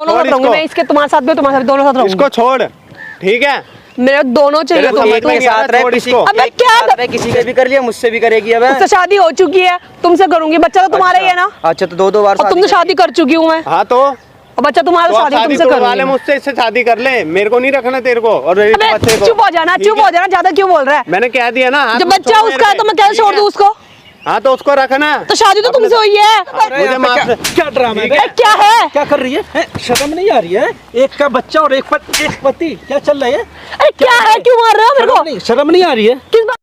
दोनों साथ रहूंगी मैं, इसके तुम्हारे साथ भी तुम्हारे साथ दोनों साथ रहूंगी। इसको छोड़, ठीक है? मेरे दोनों चाहिए तो एक में साथ रहे किसी को, अबे क्या किसी के भी कर लिया, मुझसे भी करेगी अब। उससे शादी हो चुकी है, तुमसे करूंगी, बच्चा तो तुम्हारा ही है ना। अच्छा तो दो बार और तुमसे शादी कर चुकी हूँ मैं। हाँ तो और बच्चा तुम्हारा, तो शादी तुमसे करूंगी। मुझसे इससे शादी कर ले, मेरे को नहीं रखना तेरे को और बच्चे को। चुप हो जाना, चुप हो जाना, ज्यादा क्यों बोल रहा है? मैंने कह दिया ना, जब बच्चा उसका है तो मैं कैसे छोड़ दूं उसको? हाँ तो उसको रखना। तो शादी तो तुमसे हुई है। मुझे माफ, क्या ड्रामा है? क्या है? क्या कर रही है? शर्म नहीं आ रही है? एक का बच्चा और एक पति, क्या चल रहा है? अरे क्या है, क्यों मार रहे हो मेरे को? शर्म नहीं आ रही है? किस बात?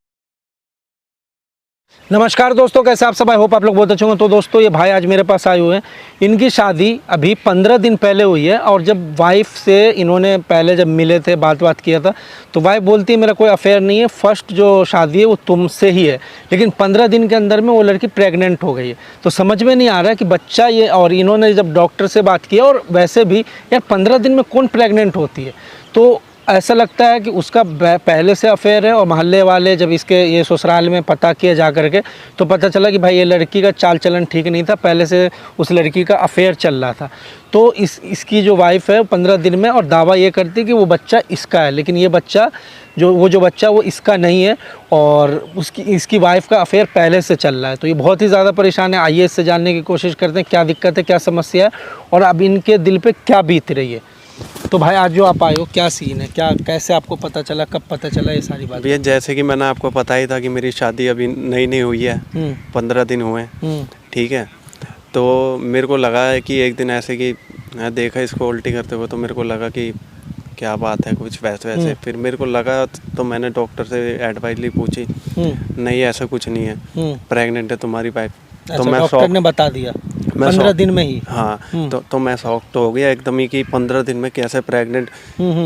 नमस्कार दोस्तों, कैसे आप सब? आई होप आप लोग बहुत अच्छे होंगे। तो दोस्तों ये भाई आज मेरे पास आए हुए हैं। इनकी शादी अभी 15 दिन पहले हुई है और जब वाइफ से इन्होंने पहले जब मिले थे, बात किया था, तो वाइफ बोलती है मेरा कोई अफेयर नहीं है, फर्स्ट जो शादी है वो तुमसे ही है। लेकिन 15 दिन के अंदर में वो लड़की प्रेग्नेंट हो गई है। तो समझ में नहीं आ रहा है कि बच्चा ये, और इन्होंने जब डॉक्टर से बात किया, और वैसे भी यार 15 दिन में कौन प्रेग्नेंट होती है? तो ऐसा लगता है कि उसका पहले से अफेयर है। और मोहल्ले वाले जब इसके ये ससुराल में पता किया जा करके, तो पता चला कि भाई ये लड़की का चाल चलन ठीक नहीं था, पहले से उस लड़की का अफेयर चल रहा था। तो इसकी जो वाइफ है 15 दिन में, और दावा ये करती कि वो बच्चा इसका है, लेकिन ये बच्चा जो बच्चा वो इसका नहीं है, और इसकी वाइफ का अफेयर पहले से चल रहा है। तो ये बहुत ही ज़्यादा परेशान है। आइए इससे जानने की कोशिश करते हैं क्या दिक्कत है, क्या समस्या है, और अब इनके दिल पे क्या बीत रही है। तो भाई आज जो आप आए हो, क्या सीन है, क्या कैसे आपको पता चला, कब पता चला ये सारी बात? भैया जैसे कि मैंने आपको पता ही था कि मेरी शादी अभी नई हुई है, 15 दिन हुए, ठीक है। तो मेरे को लगा है कि एक दिन ऐसे कि मैं देखा इसको उल्टी करते हुए, तो मेरे को लगा कि क्या बात है, कुछ वैसे फिर मेरे को लगा, तो मैंने डॉक्टर से एडवाइस ली, पूछी, नहीं ऐसा कुछ नहीं है, प्रेग्नेंट है तुम्हारी वाइफ। तो मैं डॉक्टर ने बता दिया 15 दिन में ही? हाँ। तो मैं शॉक तो हो गया एकदम ही कि 15 दिन में कैसे प्रेग्नेंट,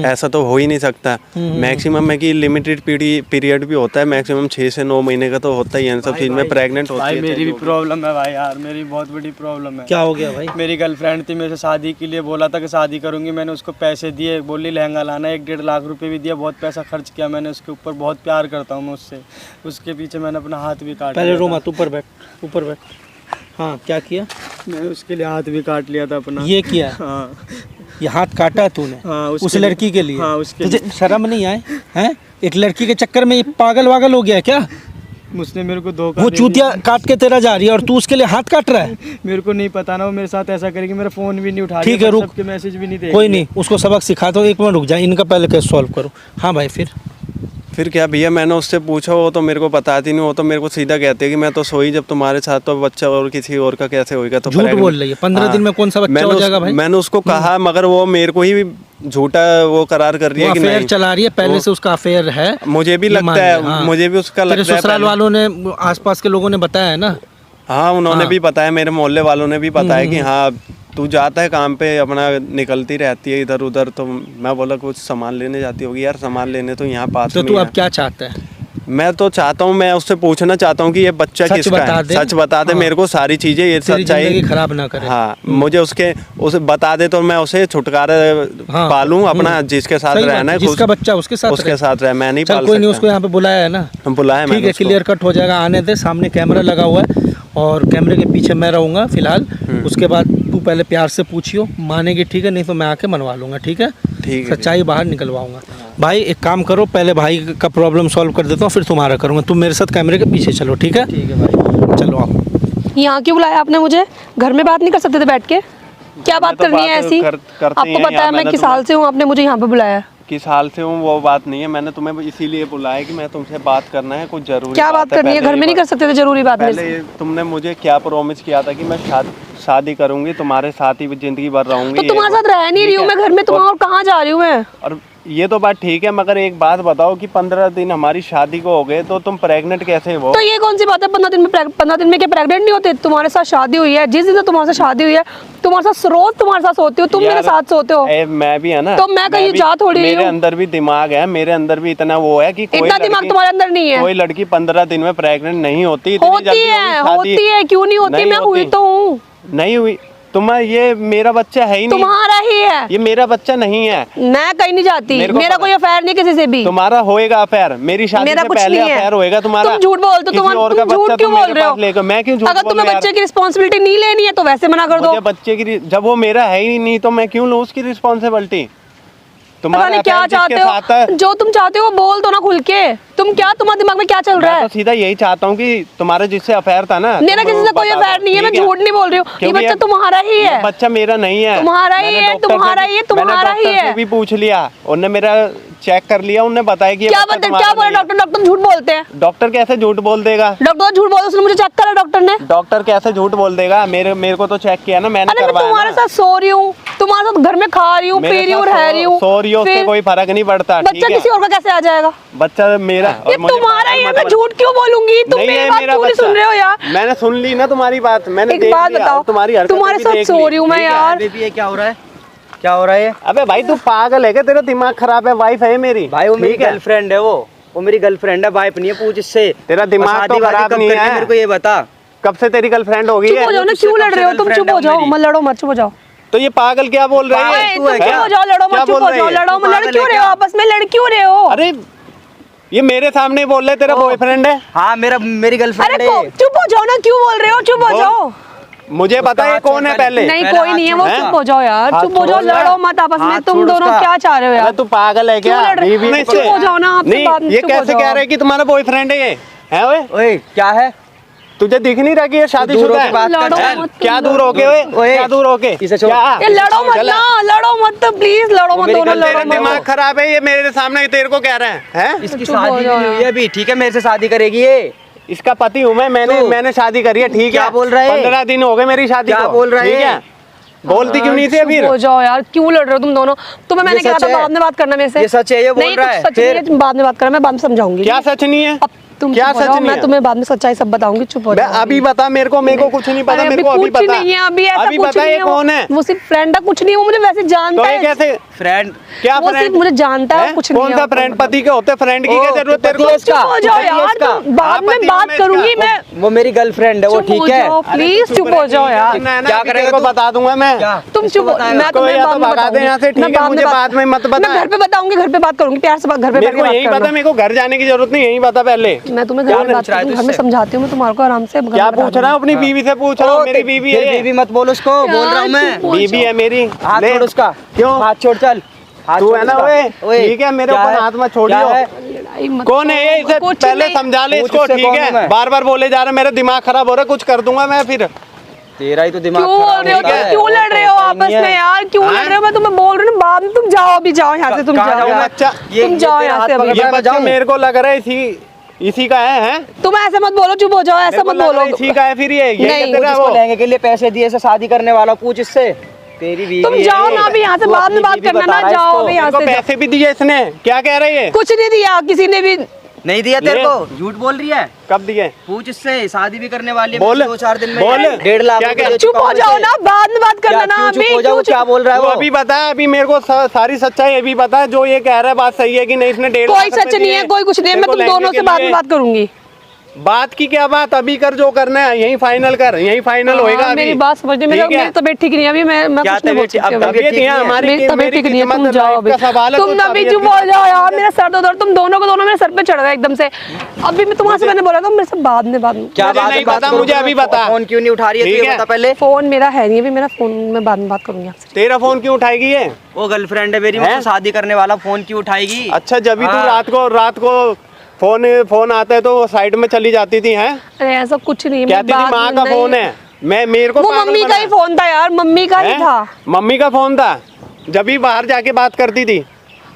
ऐसा तो हो ही नहीं सकता। मैक्सिमम है कि लिमिटेड पीरियड भी होता है, मैक्सिमम 6 से 9 महीने का तो होता ही है इन सब चीज में प्रेग्नेंट होती है। मेरी भी प्रॉब्लम है भाई यार, मेरी बहुत बड़ी प्रॉब्लम है। क्या हो गया भाई? मेरी गर्लफ्रेंड थी, मेरे से शादी के लिए बोला था कि शादी करूंगी, मैंने उसको पैसे दिए, बोली लहंगा लाना, 1-1.5 लाख रुपए भी दिया, बहुत पैसा खर्च किया मैंने उसके ऊपर, बहुत प्यार करता हूँ मैं उससे। उसके पीछे मैंने अपना हाथ भी काट पहले रो मत, ऊपर बैठ। हाँ, क्या किया? मैंने उसके लिए हाथ भी काट लिया था अपना। ये किया? हाँ। ये हाथ काटा तूने? हाँ, उस लड़की के लिए? हाँ, उसके तुझे शर्म नहीं आए हैं? एक लड़की के चक्कर में ये पागल हो गया क्या? उसने मेरे को धोखा, वो चूतिया काट के तेरा जा रही है और तू उसके लिए हाथ काट रहा है? मेरे को नहीं पता ना, वो मेरे साथ ऐसा करेगी। मेरा फोन भी नहीं उठा, ठीक है, रुक, सबके मैसेज भी नहीं देख, कोई नहीं, उसको सबक सिखा दो। 1 मिनट रुक जा, इनका पहले केस सॉल्व करो। हाँ भाई, फिर क्या भैया, मैंने उससे पूछा, वो तो मेरे को बताती नहीं, वो तो मेरे को सीधा कहते हैं कि मैं तो सोई जब तुम्हारे साथ, तो बच्चा और किसी और का कैसे होएगा? तो झूठ बोल रही है। 15 दिन में कौन सा बच्चा हो जाएगा भाई? मैंने उसको कहा, मगर वो मेरे को ही झूठा वो करार कर रही है कि अफेयर नहीं, चला रही है, पहले से उसका अफेयर है। मुझे भी लगता है, हाँ। मुझे भी उसका लगता है। ससुराल वालों ने, आसपास के लोगों ने बताया है ना? हाँ, उन्होंने भी बताया, मेरे मोहल्ले वालों ने भी बताया कि हाँ तू जाता है काम पे, अपना निकलती रहती है इधर उधर। तो मैं बोला कुछ सामान लेने जाती होगी। यार सामान लेने तो यहाँ पास तो में तू है। अब क्या चाहता है? मैं तो चाहता हूँ, मैं उससे पूछना चाहता हूँ कि ये बच्चा किसका है, सच बता दे। मेरे को सारी चीजें, ये सच्चाई खराब ना करे। हाँ, मुझे उसे बता दे तो मैं उसे छुटकारा पालूं अपना, जिसके साथ रहना है, जिसका बच्चा उसके साथ रहे। मैं नहीं पाल सकता। कोई नहीं, उसको यहाँ पे बुलाया है ना? बुलाया, ठीक है, क्लियर कट हो जाएगा। आने दे, सामने कैमरा लगा हुआ है और कैमरे के पीछे मैं रहूँगा फिलहाल। उसके बाद तू पहले प्यार से पूछियो, मानेगी ठीक है, नहीं तो मैं आके मनवा लूँगा। ठीक है, सच्चाई बाहर निकलवाऊंगा। भाई एक काम करो, पहले भाई का प्रॉब्लम सॉल्व कर देता हूँ, फिर तुम्हारा करूँगा। तुम मेरे साथ कैमरे के पीछे चलो, ठीक है? ठीक है भाई, चलो आओ। यहाँ क्यों बुलाया आपने मुझे? घर में बात नहीं कर सकते थे बैठ के? क्या बात करनी है ऐसी? आपको पता है मैं किस हाल से हूँ, आपने मुझे यहाँ पे बुलाया? किस हाल से हूँ वो बात नहीं है, मैंने तुम्हें इसीलिए बुलाया कि मैं तुमसे बात करना है, कुछ जरूरी क्या बात करनी है? घर में नहीं कर सकते थे जरूरी बात? पहले तुमने मुझे क्या प्रॉमिस किया था कि मैं शादी करूंगी, तुम्हारे साथ ही जिंदगी भर रहूंगी। तो तुम्हारे साथ रह नहीं रही हूँ मैं घर में, तुम और कहाँ जा रही हूँ मैं? और ये तो बात ठीक है, मगर एक बात बताओ कि 15 दिन हमारी शादी को हो गए, तो तुम प्रेग्नेंट कैसे हो? तो ये कौन सी बात है? 15 दिन में क्या प्रेग्नेंट नहीं होते? तुम्हारे साथ शादी हुई है, जिस दिन से तुम्हारे साथ शादी हुई है, तुम्हारे साथ रोज तुम्हारे साथ सोती हो, तुम मेरे साथ सोते हो। मैं भी है ना, तो मैं कहीं जा थोड़ी रही हूँ। मेरे अंदर भी दिमाग है, मेरे अंदर भी इतना वो है कि इतना दिमाग तुम्हारे अंदर नहीं है। कोई लड़की 15 दिन में प्रेग्नेंट नहीं होती। होती है, क्यों नहीं होती? मैं हुई तो हूँ। नहीं हुई तुम्हारा ये मेरा बच्चा है ही नहीं, तुम्हारा ही है। ये मेरा बच्चा नहीं है। मैं कहीं नहीं जाती, मेरे को मेरा पता- कोई अफेयर नहीं किसी से भी। तुम्हारा होएगा अफेयर, मेरी शादी मेरा से कुछ पहले नहीं है। अफेयर होएगा तुम्हारा। तुम झूठ बोलते हो, किसी और तुम का झूठ बच्चा क्यों तुम बोल मेरे रहे पास लेकर, मैं क्यों हो? झूठ अगर बोलूं तुम्हें यार? बच्चे की रिस्पॉन्सिबिलिटी नहीं लेनी है तो वैसे मना कर दो। मुझे बच्चे की, जब वो मेरा है ही नहीं तो मैं क्यों लूं उसकी रिस्पॉन्सिबिलिटी? पता तुम्हारा नहीं क्या affair जिसके चाहते साथ है, हो, जो तुम चाहते हो वो बोल दो ना खुल के। तुम क्या, तुम्हारे दिमाग में क्या चल रहा मैं है? तो सीधा यही चाहता हूँ कि तुम्हारा जिससे अफेयर था ना, मेरा तुम किसी वो से कोई बता अफेयर दो, नहीं है, मैं ठीक झूठ नहीं बोल रही हूँ। ये क्योंकि बच्चा तुम्हारा ही है। ये बच्चा मेरा नहीं है, तुम्हारा ही मैंने है, डॉक्टर से तुम्हारा भी- ही है, तुम्हारा मैंने ही डॉक्टर से है। भी पूछ लिया, उन्होंने मेरा चेक कर लिया, उन्होंने बताया कि ये क्या बच्चा बता, तुम्हारा क्या बोला नहीं है। डॉक्टर? डॉक्टर झूठ बोलते हैं। डॉक्टर कैसे झूठ बोल देगा? डॉक्टर झूठ बोल, उसने मुझे चेक करा डॉक्टर ने। डॉक्टर कैसे झूठ बोल देगा? मेरे को तो चेक किया ना, मैंने अरे मैं करवाया तुम्हारे ना। साथ सो रही हूँ, तुम्हारे साथ घर में खा रही हूँ, मेरे पी रही हूँ, साथ रह रही हूँ, सो रही हो, उससे फिर कोई फर्क नहीं पड़ता, ठीक बच्चा है? किसी और का कैसे आ जाएगा? बच्चा मेरा ये और मुझे तुम्हारा ही है, मत मैं बता। झूठ क्यों बोलूंगी? तुम नहीं मेरी है बात मेरा क्यों नहीं बच्चा। सुन रहे हो यार? मैंने सुन ली ना तुम्हारी बात, मैंने एक देख बात लिया, बताओ, तुम्हारी हरकतें तुम्हारे भी साथ देख सो ली, रही हूँ मैं ठीक है? यार। बेबी ये क्या हो रहा है, क्या हो रहा है? अबे भाई तू पागल है क्या? तेरा दिमाग खराब है, वाइफ है मेरी भाई वो मेरी ठीक है? गर्लफ्रेंड है, वो मेरी गर्लफ्रेंड है, वाइफ नहीं है, पूछ इससे। तेरा दिमाग शादी तो वादी खराब कब नहीं करनी है। मेरे को ये बता। कब से तेरी गर्लफ्रेंड हो गई चुप है? हो जाओ ना, तुझसे क्यों कब लड़ से रहे हो तुम? girlfriend चुप है हो वो जाओ, मेरी? मत लड़ो मत, चुप हो जाओ। तो ये पागल क्या बोल रही ओए, है? तुम है चुप क्या? हो जाओ, लड़ो क्या मत, चुप बोल हो रही जाओ, है? लड़ो मत, लड़ पागल क्यों है रहे हो क्या? आपस में, लड़ क्यों रहे हो? अरे ये मेरे सामने ही बोल रहे तेरा बॉयफ्रेंड है। हाँ मेरी गर्लफ्रेंड अरे है। चुप हो जाओ ना, क्यों बोल रहे हो? चुप हो बोल। जाओ। मुझे पता है कौन है पहले। नहीं पहले कोई हाथ नहीं है, वो छोड़ चुप उसका। हो जाओ यार, हाथ चुप हो जाओ, छोड़ उसका। लड़ो मत आपस में। हाथ तुम छोड़ दोनों उसका। क्या चाह रहे हो अरे यार? तू पागल है क्या? क्यों लड़ रहे हो? बीवी नहीं चुप हो जाओ ना, आपसे नहीं, बात- ये चुप हो कैसे जाओ। कह रहे हैं कि तुम्हारा बॉयफ्रेंड है ये? है ओए? ओए क्या है? तुझे दिख नहीं रहा कि ये शादीशुदा दूर है? होके बात कर। लड़ो हैं? मत, क्या तुम दूर होके ओए, ओए? क्या दूर होके? इसे छोड़। क्या? ये लड़ो मत चला। ना, लड़ो मत तो प्लीज, लड़ो मत मेरी दोनों, गर्लफ्रेंड लड़ो तेरा मत। दिमाग खराब है, ये मेरे सामने तेरे को कह रहे हैं? इसकी चुप हो शादी भी जाओ नहीं हुई यार। है अभी, ठीक है? मेरे से शादी करेगी ये। इसका पति हूँ मैं, मैंने शादी करी है, ठीक है? क्या बोल रहा है? 15 दिन हो गए मेरी शादी क्या को, बोल रहा ठीक है? है? बोलती क्यों नहीं थी चुप फिर? हो जाओ यार, क्यों लड़ रहे हो तुम दोनों? तुम्हें मैंने ये कहा सच था है। बाद में बात करना मेरे से। ये सच है, ये बोल नहीं, रहा कुछ है। सच नहीं फिर? है, बाद में बात करना, मैं बाद में समझाऊंगी। क्या सच नहीं है? अब तुम क्या चुप हो सच जाओ, नहीं मैं है? तुम्हें बाद में सच्चाई सब बताऊंगी, चुप हो मैं जाओ। अभी बता, मेरे को कुछ नहीं पता, अरे मेरे को अभी कुछ पता। नहीं है, अभी ऐसा अभी कुछ बता नहीं ये कौन है? वो सिर्फ फ्रेंड है, कुछ नहीं, वो मुझे वैसे जानता तो ये है। कैसे फ्रेंड? क्या वो सिर्फ फ्रेंड? मुझे जानता है, हैं? कुछ नहीं कौन है सा वो। फ्रेंड? पति के होते फ्रेंड की ओ, क्या जरूरत तो तेरे को? पति है इसका। चुप हो जाओ पति है यार, इसका। तुम बाद हाँ, में पति बात हूँ मैं करूंगी इसका। मैं। वो मेरी गर्लफ्रेंड है, वो चुप हो ठीक है? जाओ, प्लीज चुप हो जाओ यार। क्या करेगा तेरे को तू? बता दूंगा मैं। क्या? तुम इसको चुप, बताएगा? मैं तुम्हें या तो बाद में भगा दे यहाँ से, बताऊंगी। ठीक है? मैं मुझे बाद में मत बता। मैं घर पे बताऊंगी, घर पे बात करूंगी, प्यार से घर पे मेरे को बात यही पता, करना। मेरे को घर जाने की जरूरत नहीं, यही पता पहले। मैं तुम्हें क्या घर में बात पूछ रहा है करूंगी, तू घर में इससे? समझाती हूँ मैं तुम्हारे को आराम से। क्या पूछ रहा हूँ? अपनी बीवी से पूछ रहा हूँ, मेरी बीवी फिर है। बीवी मत बोल उसको, बोल रहा हूँ मैं। चुप हो बीवी है मेरी। हाथ ले। छोड़ उसका। क्यों? हाथ छोड़, चल। हाथ तू छोड़ है ना उसका। ओए, ठीक है, मेरे क्या ऊपर है? हाथ मत छोड़ियो। क्या है? लड़ाई मत कौन है ये? करो, इसे कुछ पहले नहीं। समझा ले पूछ इसको, इससे ठीक कौन हूँ है? मैं? बार बार बोले जा रहा है, मेरा दिमाग खराब हो रहा है, कुछ कर दूंगा मैं फिर। तेरा ही तो दिमाग क्यों बोल रहे हो? खराब होता है। क्यों लड़ रहे हो होता ही आपस नहीं है। में यार? क्यों हाँ? लड़ रहे हो? मैं तुम्हें बोल रही हूँ बाद में, तुम जाओ, अभी जाओ यहाँ से, तुम कहाँ जाओ जाऊँ यार। मैं? बच्चा तुम जाओ तेरा यहाँ हाथ से अभी। पकड़ ये मैं बच्चा जाऊँ? मेरे को लग रहा है इसी का है? तुम ऐसे मत बोलो, चुप हो जाओ, ऐसा मेरे को मत लग रहा है बोलो। इसी का है फिर ये नहीं, कहते रहा जिसको वो। लहंगे के लिए पैसे दिए से शादी करने वाला, पूछ इससे। तेरी बीवी तुम है जाओ ये। ना अभी यहाँ से, तू बाद अपनी में बात बीवी करना बता ना, रहा है जाओ इसको। अभी यहाँ इनको से। पैसे भी दिए इसने, क्या कह रही है? कुछ नहीं दिया किसी ने भी। नहीं दिया तेरे ले। को, झूठ बोल रही है। कब दिए? पूछ इससे, शादी भी करने वाली है बोल। 2-4 दिन में। बोल। 1.5 लाख क्या रुपए क्या? दे चुप चुका हो हूं जाओ इसे। ना, बाद में बात करना क्या ना क्यों अभी। चुप हो जाओ? क्यों क्या बोल रहा है तू वो? अभी बता, अभी मेरे को सारी सच्चाई ये भी बता, जो ये कह रहा है बात सही है कि नहीं? इसने 1.5 कोई लाख रुपए सच नहीं दिए है, कोई कुछ नहीं है, मैं तेरे को तुम दोनों लहंगे से के बाद में लिए। बात करूंगी। बात की क्या बात? अभी कर, जो करना है यही फाइनल कर, यही फाइनल होएगा हाँ, अभी। मेरी बात समझते, मेरी ठीक है? तबीयत ठीक नहीं है अभी, मैं क्या कुछ नहीं बोल तबीयत? सकती अब अभी। तबीयत तबीयत यहाँ हमारी मेरी तबीयत ठीक नहीं है, तुम जाओ अभी। तुम अभी चुप हो जाओ यार, मेरा सर दर्द, तुम दोनों को दोनों मेरे सर पे चढ़ गए एकदम से। अभी मैं तुम्हारे से मैंने बोला था मेरे से बाद में क्या मुझे बात नहीं है? बात पता, करो। मुझे अभी बता। फोन क्यों नहीं उठा रही है? तू ठीक ये है। बता पहले। फोन मेरा है नहीं अभी, मेरा फोन मैं बाद में बात करूंगी आपसे। तेरा फोन क्यों उठाएगी ये? वो गर्लफ्रेंड है मेरी, हैं? मुझसे शादी करने वाला, फोन क्यों उठाएगी? अच्छा, जब भी तू हाँ। रात को फोन आता है तो वो साइड में चली जाती थी, हैं? अरे ऐसा कुछ नहीं है, कहती थी माँ का फोन है, मेरे को वो पागल मम्मी का बना ही फोन था यार, मम्मी का ही हैं? था। मम्मी का फोन था, जब भी बाहर जाके बात करती थी।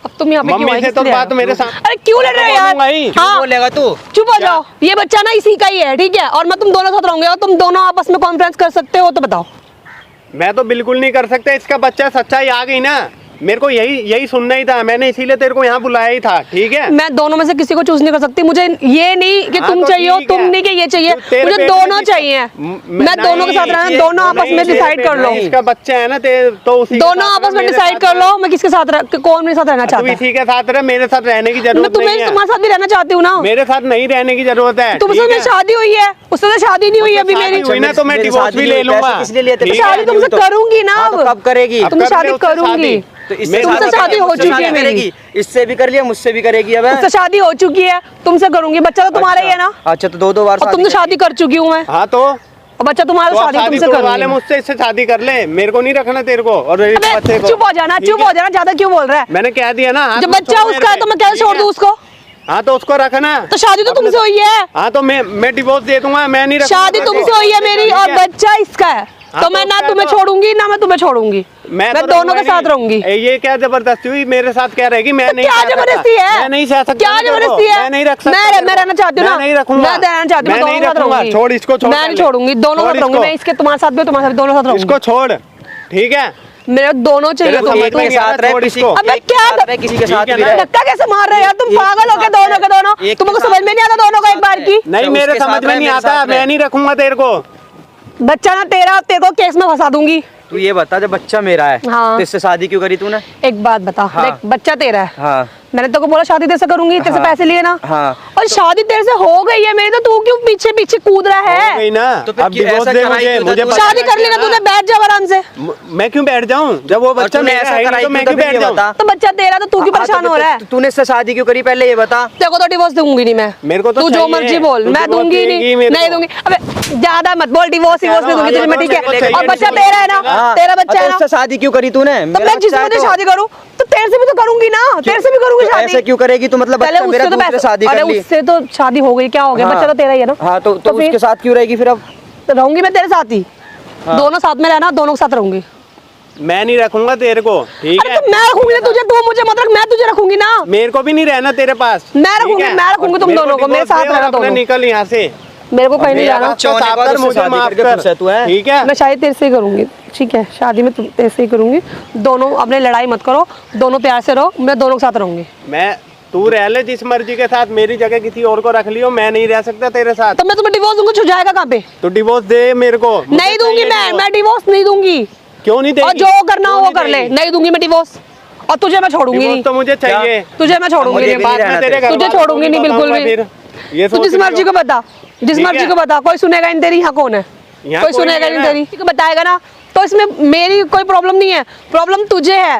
अब तुम यहाँ पे क्यों मम्मी आई? से किस तो लिए बात आए? मेरे साथ। अरे क्यों लड़ रहे हो यार? बोलूंगा ही। क्यों हाँ, बोलेगा तू? चुप हो जाओ, ये बच्चा ना इसी का ही है, ठीक है? और मैं तुम दोनों साथ रहूंगी, और तुम दोनों आपस में कॉन्फ्रेंस कर सकते हो तो बताओ। मैं तो बिल्कुल नहीं कर सकता, इसका बच्चा, सच्चाई आ गई ना। मेरे को यही सुनना ही था, मैंने इसीलिए तेरे को यहाँ बुलाया ही था, ठीक है। मैं दोनों में से किसी को चूज नहीं कर सकती, मुझे ये नहीं कि तुम चाहिए हो, तुम नहीं कि ये चाहिए, मुझे दोनों चाहिए। मैं दोनों के साथ रहना, दोनों आपस में डिसाइड कर लो। इसका बच्चा है ना तो उसी दोनों आपस में डिसाइड कर लो मैं किसके साथ कौन मेरे साथ रहना चाहता है। ठीक है, साथ रह, मेरे साथ रहने की जरूरत नहीं है। तुम्हारे साथ भी रहना चाहती हूँ ना, मेरे साथ नहीं रहने की जरूरत है। तुमसे मेरी शादी हुई है, उससे तो शादी नहीं हुई अभी मेरी। हुई ना तो मैं डिवोर्स भी ले लूंगा। शादी तुमसे करूंगी ना, अब कब करेगी? तुमसे शादी करूंगी, तो तुमसे शादी हो चुकी है मेरी, इससे भी कर लिया, मुझसे भी करेगी अब। उससे शादी हो चुकी है, तुमसे करूंगी, बच्चा तो तुम्हारा ही है ना। अच्छा, तो 2 बार और तुमसे शादी कर चुकी हूँ मैं। हाँ तो बच्चा तुम्हारा, शादी तुमसे करूंगी। मुझसे इससे शादी कर ले, मेरे को नहीं रखना तेरे को। और चुप हो जाना, चुप हो जाना, ज्यादा क्यों बोल रहा है? मैंने कह दिया ना, जब बच्चा उसका है तो मैं कैसे छोड़ दूं उसको? हाँ तो उसको रखना। तो शादी तो तुमसे हुई है। हाँ तो मैं डिवोर्स दे दूंगा, मैं नहीं रखूंगा। शादी तुमसे हुई है मेरी और बच्चा इसका है, तो मैं ना तुम्हें छोड़ूंगी ना मैं तुम्हें छोड़ूगी, मैं दोनों के साथ रहूंगी। ये क्या जबरदस्ती हुई? मेरे साथ क्या रहेगी? मैं नहीं, क्या जबरदस्ती है? मैं नहीं सह सकता। क्या जबरदस्ती है? मैं नहीं रख सकता। मैं रहना चाहती हूँ ना, मैं नहीं रखूंगा, मैं रहना चाहती हूँ, दोनों साथ रहूंगी। छोड़ इसको, छोड़, मैं नहीं छोड़ूंगी, दोनों साथ रहूंगी मैं, इसके तुम्हारे साथ भी तुम्हारे साथ दोनों साथ रहूंगी। इसको छोड़, ठीक है, मेरे दोनों चाहिए। समझ में नहीं आ रहा, छोड़ इसको। अबे क्या किसी के साथ भी रहे। धक्का कैसे मार रहे हो यार, तुम पागल हो गए दोनों के दोनों? तुमको समझ में नहीं आता दोनों का एक बार की? नहीं, मेरे समझ में नहीं आता, मैं नहीं रखूंगा तेरे को। बच्चा ना तेरा, तेरे को केस में फंसा दूंगी। तू ये बता, जब बच्चा मेरा है हाँ। तो इससे शादी क्यों करी तूने? एक बात बता, हाँ। देख बच्चा तेरा है, हाँ। मैंने तो को बोला शादी तेरे से करूंगी, तेरे से हाँ। पैसे लिए ना, हाँ। और शादी तेरे से हो गई है मेरी, तो तू क्यों पीछे पीछे कूद रहा हो है? गई ना, तो फिर अब क्यों डिवोर्स ऐसा दे कराई मुझे, क्यों? मुझे तो पता शादी चल कर गया लेना, ना। तूने बैठ जा आराम से। मैं क्यों बैठ जाऊं? जब वो बच्चा तूने मेरा ऐसा है नहीं कराई तो मैं क्यों? क्यों तो बैठ ये जाऊं? बता। तो बच्चा तेरा, तो तू क्यों परेशान हो रहा है? तूने इससे शादी क्यों करी, पहले ये बता। तेरे को तो डिवोर्स दूंगी नहीं मैं, मेरे को तो तू जो चाहिए। मर्जी बोल, तू मैं divorce दूंगी देगी नहीं, मेरे नहीं को। दूंगी। अबे ज्यादा मत बोल, डिवोर्स नहीं दूंगी तुझे मैं, ठीक है? और बच्चा तेरा है ना, तेरा बच्चा है ना, उससे शादी क्यों करी तूने? तो मैं जिससे शादी करूँ तो तेरे से भी तो करूंगी ना, तेरे से भी करूंगी शादी। ऐसे क्यों करेगी तू? मतलब पहले बच्चा मेरा, उससे तो दूसरे शादी अरे कर ली। उससे तो शादी हो गई, क्या हो गया? हाँ। बच्चा तो तेरा ही है ना। हाँ, तो फिर उसके साथ क्यों रहेगी फिर? अब रहूंगी मैं तेरे साथ ही, दोनों साथ में रहना, दोनों के साथ रहूंगी। मैं नहीं रखूंगा तेरे को, ठीक अरे है? तो मैं रखूंगी ना तुझे, तू मुझे मत रख, मैं तुझे रखूंगी ना। मेरे को भी नहीं रहना तेरे पास, मैं ठीक रखूंगी, है? मैं रखूंगी तुम दोनों को, मेरे साथ रहना अपना दोनों। निकल यहाँ से, मेरे को कहीं नहीं जाना, बच्चा होने के बाद कर, उससे मुझे शादी माफ करके कर, खुश है तू, है? ठीक है? मैं शायद तेरे से ही करूंगी, ठीक है? शादी में तेरे से ही करूंगी, दोनों अपने लड़ाई मत करो, दोनों प्यार से रहो, मैं दोनों के साथ रहूंगी। मैं, तू रह ले जिस मर्जी के साथ, मेरी जगह किसी और को रख लियो, मैं नहीं रह सकता तेरे साथ। तो मैं तुम्हें डिवोर्स दूंगी, छुट जाएगा कहाँ पे? तो डिवोर्स दे मेरे को। नहीं दूंगी मैं डिवोर्स नहीं दूंगी। क्यों नहीं देगी? और जो करना हो वो कर ले, नहीं दूंगी मैं डिवोर्स, और तुझे मैं छोड़ूंगी नहीं, तो मुझे चाहिए, तुझे मैं छोड़ूंगी मुझे नहीं, भी बाद में तेरे घर तुझे वालों को छोड़ूंगी नहीं बिल्कुल भी। फिर ये तू जिस सोच मर्जी को बता, जिस ठीक मर्जी है? को बता, कोई सुनेगा नहीं तेरी, यहाँ कौन है? यहाँ कोई कोई सुनेगा नहीं नहीं है तेरी, ठीक है? बताएगा ना, तो इसमें मेरी कोई प्रॉब्लम नहीं है, प्रॉब्लम तुझे है,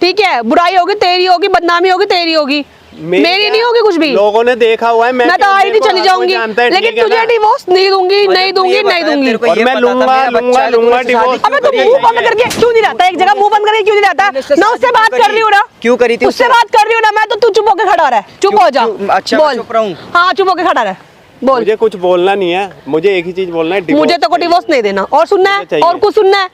ठीक है? बुराई होगी तेरी, होगी बदनामी होगी तेरी, होगी मेरी नहीं होगी कुछ भी। लोगों ने देखा हुआ है, मैं तो आई नहीं चली जाऊंगी, लेकिन तुझे डिवोर्स नहीं दूंगी, नहीं दूंगी, नहीं दूंगी। और मैं लूंगा डिवोर्स। अबे तो मुंह बंद करके क्यों नहीं रहता? एक जगह मुंह बंद करके क्यों नहीं रहता? मैं उससे बात कर रही हूँ ना, क्यों करी थी? उससे बात कर रही हूँ ना मैं, तो तू चुप होके खड़ा रह, चुप हो जा, अच्छा मैं बोल। चुप रहूं? हाँ चुप होके खड़ा रह, बोल। मुझे कुछ बोलना नहीं है, मुझे एक ही चीज बोलना है, मुझे तो को डिवोर्स नहीं देना, और सुनना है चाहिए। और कुछ सुनना है,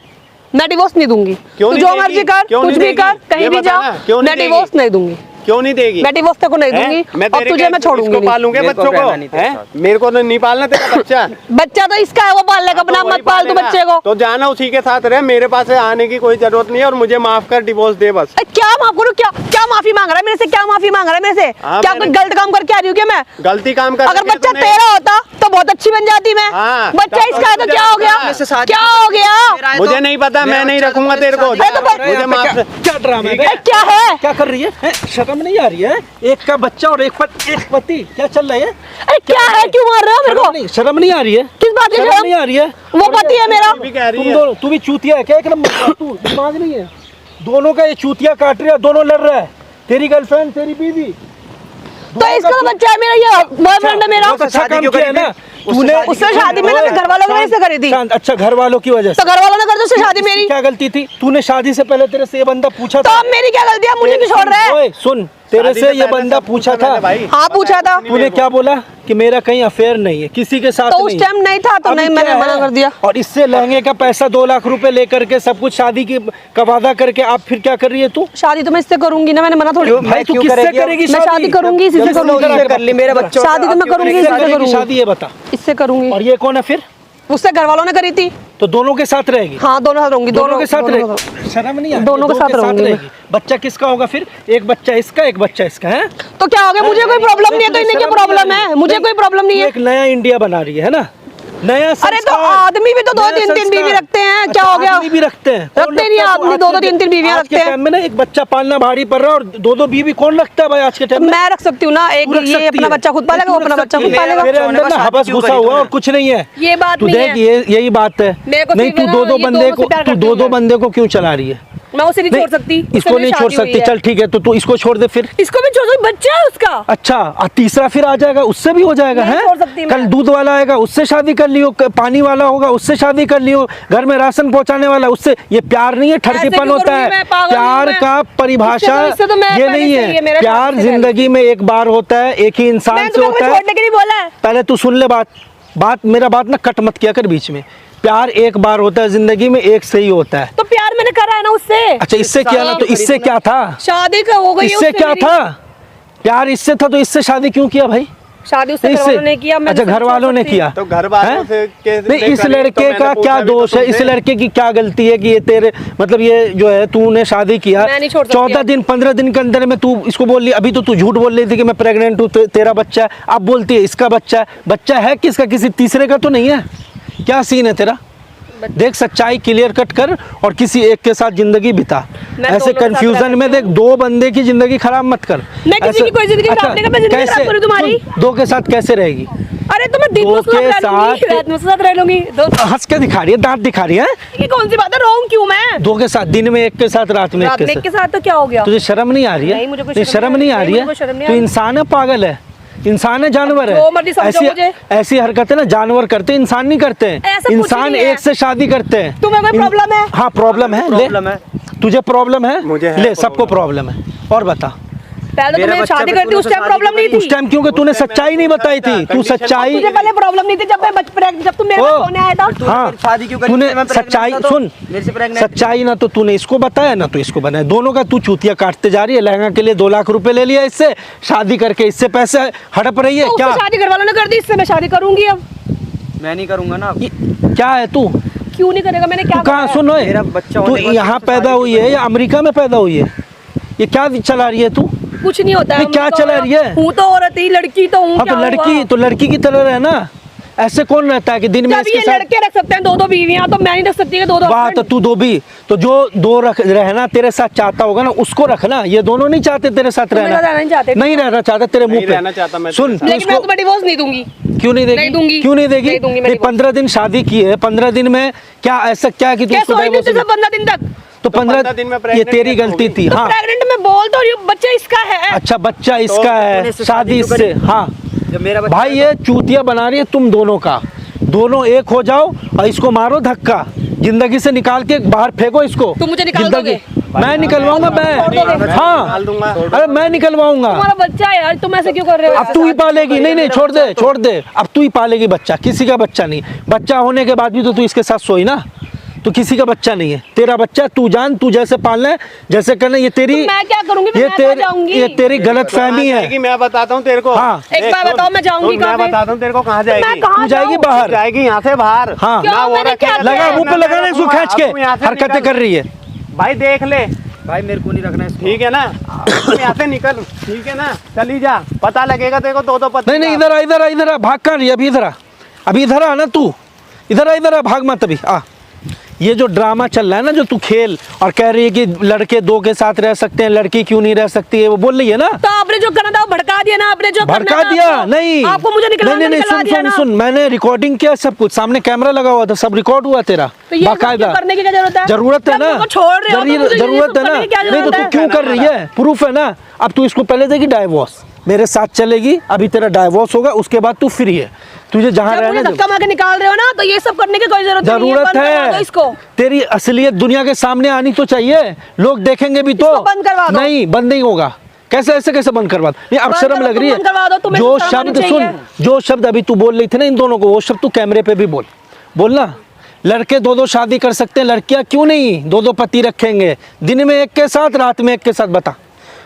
मैं डिवोर्स नहीं दूंगी। क्यों तू नहीं जो देगी? मर्जी कर, क्यों कुछ नहीं भी देगी? कर, कहीं ये भी बता जा, ना, क्यों नहीं मैं देगी? डिवोर्स नहीं दूंगी, क्यों नहीं देगी? मैं डिवोर्स तेरे को नहीं दूंगी, और तुझे मैं छोड़ूंगी इसको नहीं। पालूंगे मेरे को बच्चों को, रहना नहीं तेरे हैं? साथ। मेरे को नहीं पालना तेरा बच्चा। बच्चा तो इसका है, वो पालने का, अपना तो वही मत पाल तू पालेगा। बच्चे को। तो जाना उसी के साथ रहे, मेरे पास आने की कोई जरूरत नहीं है, और मुझे माफ कर, डिवोर्स दे बस। क्या माफ करूँ? क्या क्या माफी मांग रहा है मेरे से? क्या माफी मांग रहा है मेरे से? हाँ, क्या कोई मैंने- गलत काम करके आ रही हूँ क्या मैं? गलती काम कर अगर बच्चा तेरा होता तो बहुत अच्छी बन जाती मैं। हाँ, बच्चा तब इसका है तो मुझे क्या हो गया? पता है। क्या हो गया? मुझे नहीं पता, मैं नहीं रखूंगा तेरे को, अरे तो बस- मुझे माफ क्या ड्रामा है? ये क्या है? क्या कर रही है? शर्म नहीं आ रही है? एक का बच्चा और एक पति, क्या चल रहा है? अरे क्या है? क्यों मार रहे हो मेरे को? शर्म नहीं आ रही है? किस बात की शर्म शर्म? नहीं आ रही है? वो पति है मेरा। भी कह रही तुम है। दोनों, तू भी चूतिया है क्या? एक नंबर तू दिमाग नहीं है? दोनों का ये चूतिया काट रहा है, दोनों लड़ रहा है, तेरी गर्लफ्रेंड तेरी बीवी। तो इसका तो बच्चा है मेरा, ये बॉयफ्रेंड है मेरा। बहुत अच्छा शादी काम क्यों किया है करी ना थी? तूने। उससे शादी मैंने अपने घर वालों की वजह से करी थी। शांत, अच्छा घर वालों की वजह से। तो घर वालों ने कर दी उससे शादी मेरी। क्या गलती थी? तूने शादी से पहले तेरे से ये बंदा पूछा तो था? अब मेरी क्या गलती है? मुझे क्यों छोड़ रहा है? ओए सुन, तेरे शादी से ये पहले बंदा सब पूछा पूछा था था भाई। हाँ पूछा था, तूने क्या बोला कि मेरा कहीं अफेयर नहीं है, किसी के साथ तो उस नहीं। टाइम नहीं था तो अभी नहीं, क्या मैंने है? मना कर दिया। और इससे लहंगे का पैसा 2 लाख रुपए लेकर के सब कुछ शादी का वादा करके आप फिर क्या कर रही है तू? शादी तो मैं इससे करूंगी ना, मैंने मना थोड़ी। क्यों? भाई तू क्यों किससे करेगी? करेगी मैं शादी करूंगी, इसी से जल्दी करूंगी। करा के कर ली, मेरे बच्चों शादी तो मैं करूंगी, किससे इससे करेगी करूंगी, शादी ये बता। इससे करूंगी। और ये कौन है फिर? उससे घर वालों ने करी थी। तो दोनों के साथ रहेगी? हाँ दोनों साथ रहूंगी। दोनों के साथ रहेगी? शर्म नहीं आती? दोनों के साथ रहूंगी मैं। बच्चा किसका होगा फिर? एक बच्चा इसका, एक बच्चा इसका, है? तो क्या हो गया? मुझे कोई प्रॉब्लम नहीं है, तो इन्हें क्या प्रॉब्लम है? मुझे कोई प्रॉब्लम नहीं है। एक नया इंडिया बना रही है ना, नया अरे तो संस्कार, आदमी भी तो दो नया तीन तीन बीवी संस्कार। रखते हैं, क्या अच्छा, हो गया? आदमी भी रखते हैं? रखते नहीं आदमी, दो दो तीन तीन बीवियां आज रखते के हैं। टाइम में ना एक बच्चा पालना भारी पड़ रहा है, और दो दो बीवी कौन रखता है भाई आज के टाइम में? मैं रख सकती हूँ ना, एक तू रख ये सकती अपना है। बच्चा खुद पालेगा, वो तू अपना रख बच्चा सकती खुद है। पालेगा। मेरे अंदर ना हवस घुसा हुआ और कुछ नहीं है। ये बात तू नहीं देख, है। यही बात है। मेरे को नहीं, सिर्फ तू ना, दो दो ये बंदे दोनों को, से प्यार तू करती दो हूँ दो मैं। बंदे को क्यों चला रही है? मैं उसे नहीं छोड़ सकती। इसको नहीं छोड़ सकती, चल ठीक है, तो तू इसको छोड़ दे फिर। इसको भी छोड़ सकती, बच्चा है उसका। अच्छा, तीसरा फिर आ जाएगा, उससे भी हो जाएगा, नहीं है? छोड़ सकती मैं। कल दूध वाला आएगा, उससे शादी कर लियो, पानी वाला होगा, उससे शादी कर लियो, घर में राशन पहुंचाने वाला, उससे। ये प्यार नहीं है, ठरकीपन क्यों होता करूंगी है। मैं? पागल हूँ प्यार मैं। का परिभाषा इससे तो मैं ये पहले नहीं से ही है, है। मेरा प्यार शादी से जिंदगी में एक बार होता है, एक ही इंसान मैंने से तुम्हें होता कभी है। छोड़ने के लिए बोला है? पहले तू सुन ले बात मेरा बात ना कट मत किया कर बीच में। प्यार एक बार होता है जिंदगी में, एक से ही होता है। तो प्यार मैंने करा है ना उससे। अच्छा, इससे किया ना, तो इससे क्या था? शादी का हो गई है इससे उससे क्या मेरी। था? प्यार इससे था, तो इससे शादी क्यों किया भाई? शादी उससे घर वालों ने किया, मैं अच्छा, नहीं घर छोड़ वालों ने सकती। किया तो घर वालों हैं? से कैसे नहीं, इस करी? तो लड़के मैंने का पूछा क्या भी तो दोष है? इस तुमसे। लड़के की क्या गलती है कि ये तेरे मतलब ये जो है तूने शादी किया, मैं नहीं छोड़ सकती 14 अब। दिन 15 दिन के अंदर में तू इसको बोल रही। अभी तो तू झूठ बोल रही थी कि मैं प्रेग्नेंट हूँ, तेरा बच्चा है। अब बोलती है इसका बच्चा है। बच्चा है किसका? किसी तीसरे का तो नहीं है? क्या सीन है तेरा? देख, सच्चाई क्लियर कट कर और किसी एक के साथ जिंदगी बिता। मैं ऐसे दोनों के साथ कंफ्यूजन में देख, दो बंदे की जिंदगी खराब मत कर। मैं किसी की कोई जिंदगी खराब नहीं कर, मैं जिंदगी खराब करूँ तुम्हारी? दो के साथ कैसे रहेगी? अरे तो मैं दिन में दो उसके के साथ रह लूंगी, साथ- रात में उसके साथ रह लूंगी। हंस के दिखा रही है, दांत दिखा रही है। ये कौन सी बात है? रोऊं क्यों मैं? दो के साथ, दिन में एक के साथ, रात में रात में एक एक के के साथ। साथ तो क्या हो गया? तुझे शर्म नहीं आ रही है? नहीं, मुझे कोई तुझे शर्म शर्म नहीं आ रही मुझे कोई शर्म है? नहीं आ तू रही। इंसान है, पागल है? इंसान है, जानवर है? जो मर्जी समझो मुझे। ऐसी हरकतें ना जानवर करते हैं, इंसान नहीं करते हैं। ऐसा कुछ इंसान नहीं है। एक से शादी करते हैं। तुम्हें कोई प्रॉब्लम है? हाँ, प्रॉब्लम है। प्रॉब्लम ले, है। तुझे प्रॉब्लम है? मुझे है ले, सबको प्रॉब्लम है। और बता, पहले तो मेरा मैं बच्चा शादी भी करती तूने उस तो टाइम शादी प्रॉब्लम नहीं करी। थी। उस टाइम क्योंकि तूने सच्चाई नहीं बताई थी। तू सच्चाई, तुझे पहले प्रॉब्लम नहीं थी जब मैं जब तुम मेरे ओ, पास सोने आया था। हाँ, शादी क्यों करी? तूने मैं pregnant सच्चाई था तो सुन, मेरे से pregnant थी। सच्चाई ना तो तूने इसको बताया ना तो इसको बनाया। दोनों का तू चूतिया काटते जा रही है। लहंगा के लिए 2 लाख रुपए ले लिया इससे, शादी करके इससे पैसे हड़प रही है। तो क्या उससे शादी घर वालों ने कर दी, इससे मैं शादी करूंगी अब। मैं नहीं करूंगा ना अब। क्या है तू? क्यों नहीं करेगा? मैंने क्या तू कहाँ करा है? सुन ओए, मेरा बच्चा तू होने के बाद यहाँ उससे पैदा शादी हुई है या अमेरिका में पैदा हुई है? ये क्या चला रही है तू? कुछ नहीं होता है। नहीं, क्या मुझको चला रही है? हूँ तो औरत ही, लड़की तो हूँ। हाँ, तो लड़की की तरह रहना। ऐसे कौन रहता है कि दिन में जब इसके ये साथ? लड़के रख सकते हैं 2-2 बीवियां, तो मैं नहीं रख सकती कि 2-2 वाह, तो तू दो भी, तो जो दो रहना तेरे साथ चाहता होगा ना, उसको रखना। ये दोनों नहीं चाहते तेरे साथ मेरे साथ रहना नहीं चाहते। नहीं रहना चाहता तेरे मुंह नहीं पे। रहना चाहता मैं सुन, तेरे तू लेकिन मैं इसको तुम्हें डिवोर्स नहीं दूंगी। क्यों नहीं देगी? नहीं दूंगी। क्यों नहीं देगी? नहीं दूंगी मैं divorce। 15 दिन शादी की है, 15 दिन में क्या ऐसा क्या कि तू क्या उसको सोई थी divorce सिर्फ 15 दिन तक? तो 15 दिन में ये pregnant तेरी कैसे गलती होगी? थी। तो हाँ, प्रेग्नेंट में बोल तो रही हूँ, बच्चा इसका है। अच्छा, बच्चा इसका है, तूने इससे शादी शादी क्यों इससे। करी? हाँ जब मेरा बच्चा भाई, ये चूतिया बना रही है तुम दोनों का। दोनों एक हो जाओ और इसको मारो धक्का, जिंदगी से निकाल के बाहर फेंको इसको। तुम मुझे निकाल जिंदगी- दोगे? मैं निकलवाऊंगा, छोड़ दोगे? मैं। हाँ, निकाल दूंगा। अरे मैं निकलवाऊंगा। तुम्हारा बच्चा है यार, तुम ऐसे क्यों कर रहे हो? अब तू ही पालेगी। नहीं नहीं, छोड़ दे, छोड़ दे। अब तू ही पालेगी बच्चा, किसी का बच्चा नहीं। बच्चा होने के बाद भी तो तू इसके साथ सोई ना, तो किसी का बच्चा नहीं है। तेरा बच्चा तू जान, तू जैसे पालना है, जैसे करना है। ये तेरी, तो मैं क्या करूंगी? ये मैं कहाँ जाऊंगी? ये तेरी गलत फहमी है। जाएगी, मैं बताता हूँ तेरे को। हाँ। एक देख, बार सुन, बताओ, मैं जाऊंगी सुन, कहाँ मैं पे? बताता हूँ तेरे को कहाँ मैं जाएगी। कहाँ तू जाएगी जाऊँ? बाहर। जाएगी यहाँ से बाहर। हाँ। क्यों? ना वो मैंने क्या रखेगा, किया? लगा मुंह पे लगाना इसको अब खींच के, तू यहाँ से हरकतें निकल। कर रही है। भाई देख ले, भाई मेरे को नहीं रखना इसको। ठीक है ना? तू यहाँ से निकल, ठीक है ना? चली जा, पता लगेगा तेरे को 2-2 पति नहीं नहीं, का। इधर आ, भाग कहाँ रही है? अभी इधर आ, अभी इधर आ ना तू, इधर आ, भाग मत अभी आ। ये जो ड्रामा चल रहा है ना, जो तू खेल और कह रही है कि लड़के 2 के साथ रह सकते हैं, लड़की क्यों नहीं रह सकती है, वो बोल रही है ना। तो आपने जो करना था वो भड़का दिया ना, आपने जो करना भड़का था दिया आपको। नहीं, आपको मुझे निकलवा नहीं, सुन, मैंने रिकॉर्डिंग किया, सब कुछ सामने कैमरा लगा हुआ था, सब रिकॉर्ड हुआ तेरा तो ये सब बाकायदा। क्यों करने की क्या जरूरत है? जरूरत है जब ना, तुमको छोड़ रहे हो तो मुझे ये जरूरत सब है ना। करने की क्या नहीं तो जरूरत तू है? क्यों कर रही है? प्रूफ है ना। अब तू इसको पहले देगी डाइवोर्स, मेरे साथ चलेगी, अभी तेरा डाइवोर्स होगा, उसके बाद तू फ्री है। तुझे जहाँ जब मुझे रहना धक्का मार के निकाल रहे हो ना, तो ये सब करने की कोई जरूरत नहीं है। जरूरत बंद करवा दो है। इसको। तेरी असलियत दुनिया के सामने आनी तो चाहिए, लोग देखेंगे भी तो। इसको बंद करवा दो। नहीं, बंद नहीं होगा। कैसे ऐसे कैसे बंद करवा दो? नहीं, अब बंद शर्म करो, लग रही तुम बंद करवा दो, है। तुम्हें जो शर्म शब्द आनी सुन, चाहिए। जो शब्द अभी तू बोल रही थी ना इन दोनों को, वो शब्द तू कैमरे पे भी बोलना। लड़के 2-2 शादी कर सकते हैं, लड़कियां क्यों नहीं 2-2 पति रखेंगे? दिन में एक के साथ, रात में एक के साथ।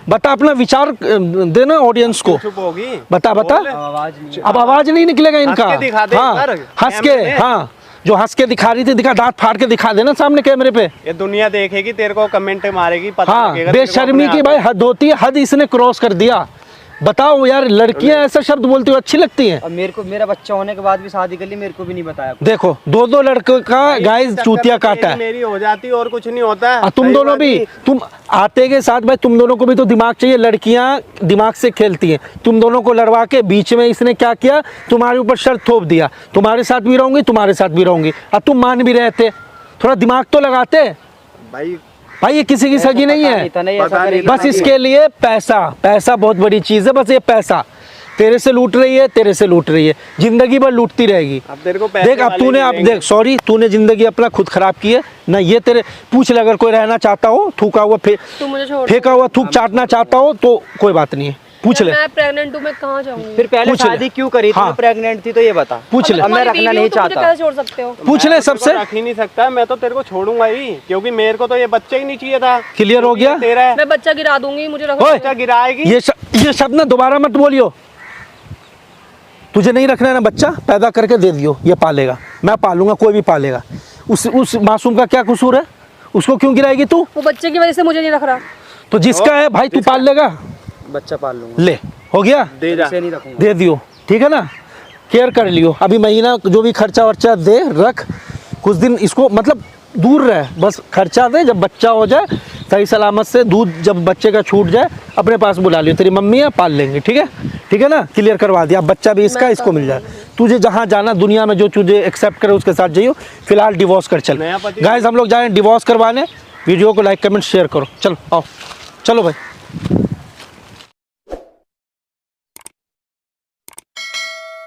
बता अपना विचार देना ऑडियंस को। चुप होगी। बता बोल। आवाज नहीं। अब आवाज नहीं निकलेगा इनका। हंस के दिखा दे हाँ, इधर, हंस के, कैमरे में। हाँ जो हंस के दिखा रही थी, दिखा, दांत फाड़ के दिखा देना सामने कैमरे पे। ये दुनिया देखेगी, तेरे को कमेंट मारेगी, पता हाँ, लगेगा तेरे को बेशर्मी अपने की आप। भाई हद होती है, हद इसने क्रॉस कर दिया। बताओ यार, लड़कियां ऐसा शब्द बोलती हो अच्छी लगती हैं? और मेरे को, मेरा बच्चा होने के बाद भी शादी कर ली, मेरे को भी नहीं बताया। देखो, दो लड़कों का गाइस चक्कर चूतिया में काटा है। मेरी हो जाती और कुछ नहीं होता। तुम सही दोनों बात भी, है। तुम आते के साथ भाई तुम दोनों को भी तो दिमाग चाहिए। लड़कियां दिमाग से खेलती हैं। तुम दोनों को लड़वा के बीच में इसने क्या किया, तुम्हारे ऊपर शर्त थोप दिया, तुम्हारे साथ भी रहूंगी, तुम्हारे साथ भी रहूंगी। अब तुम मान भी रहे थे, थोड़ा दिमाग तो लगाते भाई ये किसी की सगी नहीं है। पता नहीं, बस इसके लिए पैसा, पैसा बहुत बड़ी चीज है। बस ये पैसा तेरे से लूट रही है, तेरे से लूट रही है, जिंदगी भर लूटती रहेगी। अब तेरे को पैसे देख, अब वाले तूने, नहीं अब देंगे। देख, सॉरी, तूने जिंदगी अपना खुद खराब की है ना। ये तेरे पूछ ले, अगर कोई रहना चाहता हो, थूका हुआ तू मुझे छोड़ फेंका हुआ थूक चाटना चाहता हो तो कोई बात नहीं है, पूछ ले, मैं प्रेग्नेंट हूँ, मैं कहाँ जाऊंगी? फिर पहले पूछ ले। शादी क्यों करी? हाँ। तुम प्रेग्नेंट थी तो ये बता। पूछ ले, अब मैं रखना नहीं चाहता। कैसे छोड़ सकते हो? पूछ ले मैं तो सबसे। तेरे को रख ही नहीं सकता, मैं तो तेरे को छोड़ूंगा ही, क्योंकि मेरे को तो ये बच्चा ही नहीं चाहिए था। क्लियर हो गया? तेरा है, मैं बच्चा गिरा दूंगी, मुझे रखो। ओए, बच्चा गिराएगी। ये शब्द ना दोबारा मत बोलियो। तुझे नहीं रखना है ना, बच्चा पैदा करके दे दियो, ये पालेगा, मैं पालूंगा, कोई भी पालेगा। उस मासूम का क्या कसूर है? उसको क्यों गिराएगी तू? वो बच्चे की वजह से मुझे नहीं रख रहा। तो जिसका है भाई तू पाल लेगा। बच्चा पाल लूंगा, ले, हो गया, दे जा। इसे नहीं रखूंगा। दे दियो, ठीक है ना, केयर कर लियो। अभी महीना जो भी खर्चा वर्चा दे रख, कुछ दिन इसको मतलब दूर रहे, बस खर्चा दे। जब बच्चा हो जाए सही सलामत से, दूध जब बच्चे का छूट जाए अपने पास बुला लियो, तेरी मम्मी है, पाल लेंगे, ठीक है? ठीक है ना, क्लियर करवा दिया। अब बच्चा भी इसका, इसको मिल जाए। तुझे जहाँ जाना दुनिया में, जो तुझे एक्सेप्ट करे उसके साथ जाइयो। फिलहाल डिवोर्स कर चल। नया पति- गाइस हम लोग जाएं डिवोर्स करवाने। वीडियो को लाइक कमेंट शेयर करो। चलो आओ, चलो भाई।